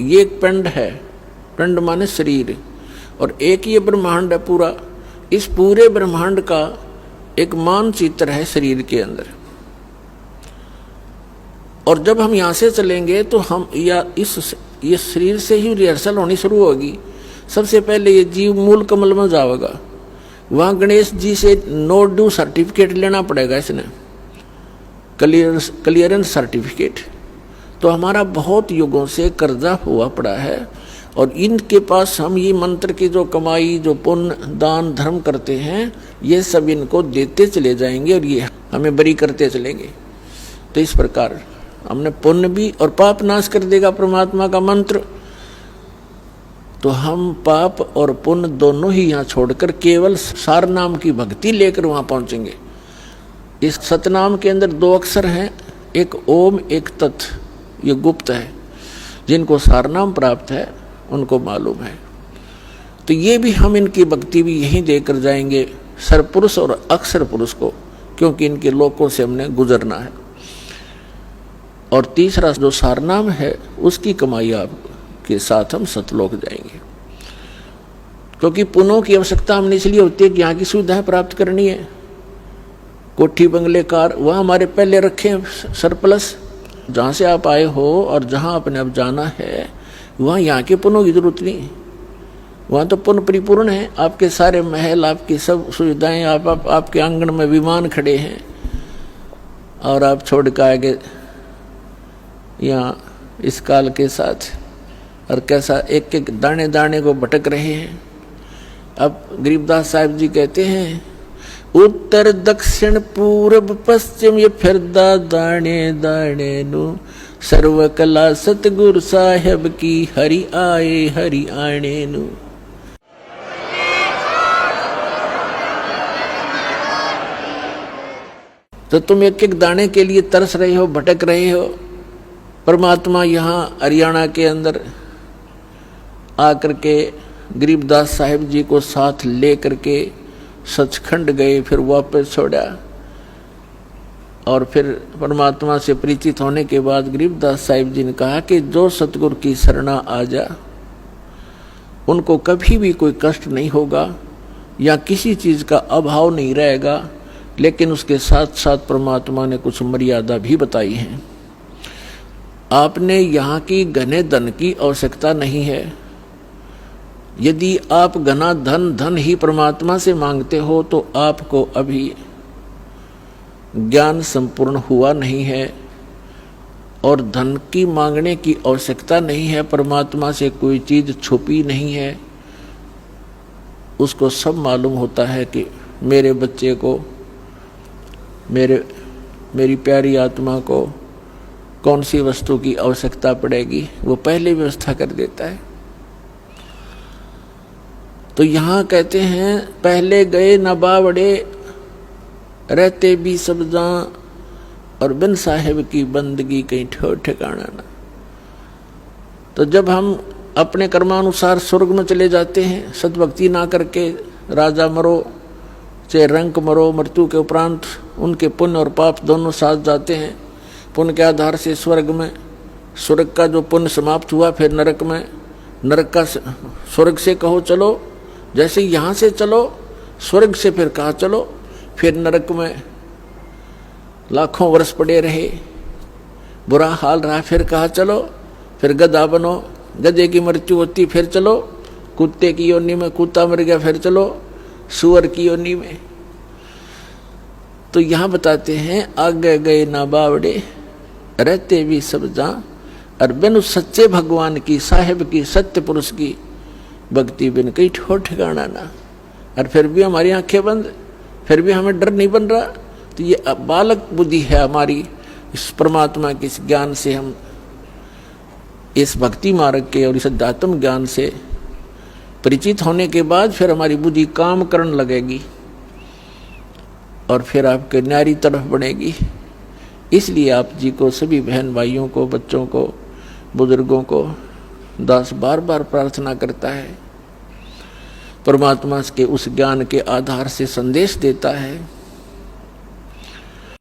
ये एक पिंड है, पिंड माने शरीर, और एक ये ब्रह्मांड है पूरा। इस पूरे ब्रह्मांड का एक मानचित्र है शरीर के अंदर। और जब हम यहाँ से चलेंगे तो हम ये शरीर से ही रिहर्सल होनी शुरू होगी। सबसे पहले ये जीव मूल कमल में जाएगा, वहाँ गणेश जी से नो ड्यू सर्टिफिकेट लेना पड़ेगा, इसने क्लियरेंस सर्टिफिकेट। तो हमारा बहुत युगों से कर्जा हुआ पड़ा है, और इनके पास हम ये मंत्र की जो कमाई, जो पुण्य दान धर्म करते हैं, ये सब इनको देते चले जाएंगे और ये हमें बरी करते चलेंगे। तो इस प्रकार हमने पुण्य भी और पाप नाश कर देगा परमात्मा का मंत्र। तो हम पाप और पुण्य दोनों ही यहाँ छोड़कर केवल सार नाम की भक्ति लेकर वहाँ पहुँचेंगे। इस सतनाम के अंदर 2 अक्षर हैं, एक ओम एक तत्, ये गुप्त है। जिनको सार नाम प्राप्त है उनको मालूम है। तो ये भी हम इनकी भक्ति भी यहीं देकर जाएंगे, सरपुरुष और अक्षर पुरुष को, क्योंकि इनके लोकों से हमने गुजरना है। और तीसरा जो सारनाम है उसकी कमाई आपके साथ हम सतलोक जाएंगे। क्योंकि पुण्यों की आवश्यकता हमने इसलिए होती है कि यहाँ की सुविधाएं प्राप्त करनी है। कोठी बंगले कार वहाँ हमारे पहले रखे सरप्लस, जहाँ से आप आए हो और जहाँ आपने अब जाना है वहाँ यहाँ के पुण्यों की जरूरत नहीं। वहाँ तो पुण्य परिपूर्ण है, आपके सारे महल, आपकी सब सुविधाएं, आपके आंगन में विमान खड़े हैं, और आप छोड़ कर आगे यहाँ इस काल के साथ और कैसा एक एक दाने दाने को भटक रहे हैं। अब गरीबदास साहिब जी कहते हैं, उत्तर दक्षिण पूर्व पश्चिम ये फिरदा दाने दाने नु, सर्व कला सतगुरु साहेब की हरि आए हरि आने नु। तो तुम एक एक दाने के लिए तरस रहे हो, भटक रहे हो। परमात्मा यहाँ हरियाणा के अंदर आकर के गरीबदास साहिब जी को साथ ले करके सचखंड गए, फिर वापस छोड़ा, और फिर परमात्मा से परिचित होने के बाद गरीबदास साहिब जी ने कहा कि जो सतगुरु की शरणा आ जा उनको कभी भी कोई कष्ट नहीं होगा या किसी चीज़ का अभाव नहीं रहेगा। लेकिन उसके साथ साथ परमात्मा ने कुछ मर्यादा भी बताई है। आपने यहाँ की घने धन की आवश्यकता नहीं है। यदि आप घना धन ही परमात्मा से मांगते हो तो आपको अभी ज्ञान संपूर्ण हुआ नहीं है, और धन की मांगने की आवश्यकता नहीं है। परमात्मा से कोई चीज छुपी नहीं है, उसको सब मालूम होता है कि मेरे बच्चे को, मेरी प्यारी आत्मा को कौन सी वस्तु की आवश्यकता पड़ेगी, वो पहले व्यवस्था कर देता है। तो यहाँ कहते हैं, पहले गए न बावड़े रहते भी सब जहाँ, और बिन साहेब की बंदगी कहीं ठो ठिकाना ना। तो जब हम अपने कर्मानुसार स्वर्ग में चले जाते हैं, सद्भक्ति ना करके राजा मरो चाहे रंक मरो, मृत्यु के उपरांत उनके पुण्य और पाप दोनों साथ जाते हैं। पुण्य के आधार से स्वर्ग में, स्वर्ग का जो पुण्य समाप्त हुआ फिर नरक में, नरक का स्वर्ग से कहो चलो, जैसे यहाँ से चलो स्वर्ग से फिर कहा चलो, फिर नरक में लाखों वर्ष पड़े रहे, बुरा हाल रहा, फिर कहा चलो, फिर गधा बनो, गधे की मृत्यु होती फिर चलो, कुत्ते की योनि में कुत्ता मर गया फिर चलो सुअर की योनि में। तो यहाँ बताते हैं, आगे गए ना बावड़े रहते भी सब जहाँ, और बिन सच्चे भगवान की, साहेब की, सत्य पुरुष की भक्ति बिन कहीं ठो ठिकाना ना। और फिर भी हमारी आंखें बंद, फिर भी हमें डर नहीं बन रहा। तो ये बालक बुद्धि है हमारी। इस परमात्मा के इस ज्ञान से, हम इस भक्ति मार्ग के और इस अध्यात्म ज्ञान से परिचित होने के बाद फिर हमारी बुद्धि काम करने लगेगी और फिर आपके न्यारी तरफ बढ़ेगी। इसलिए आप जी को, सभी बहन भाइयों को, बच्चों को, बुजुर्गों को दास बार बार प्रार्थना करता है, परमात्मा के उस ज्ञान के आधार से संदेश देता है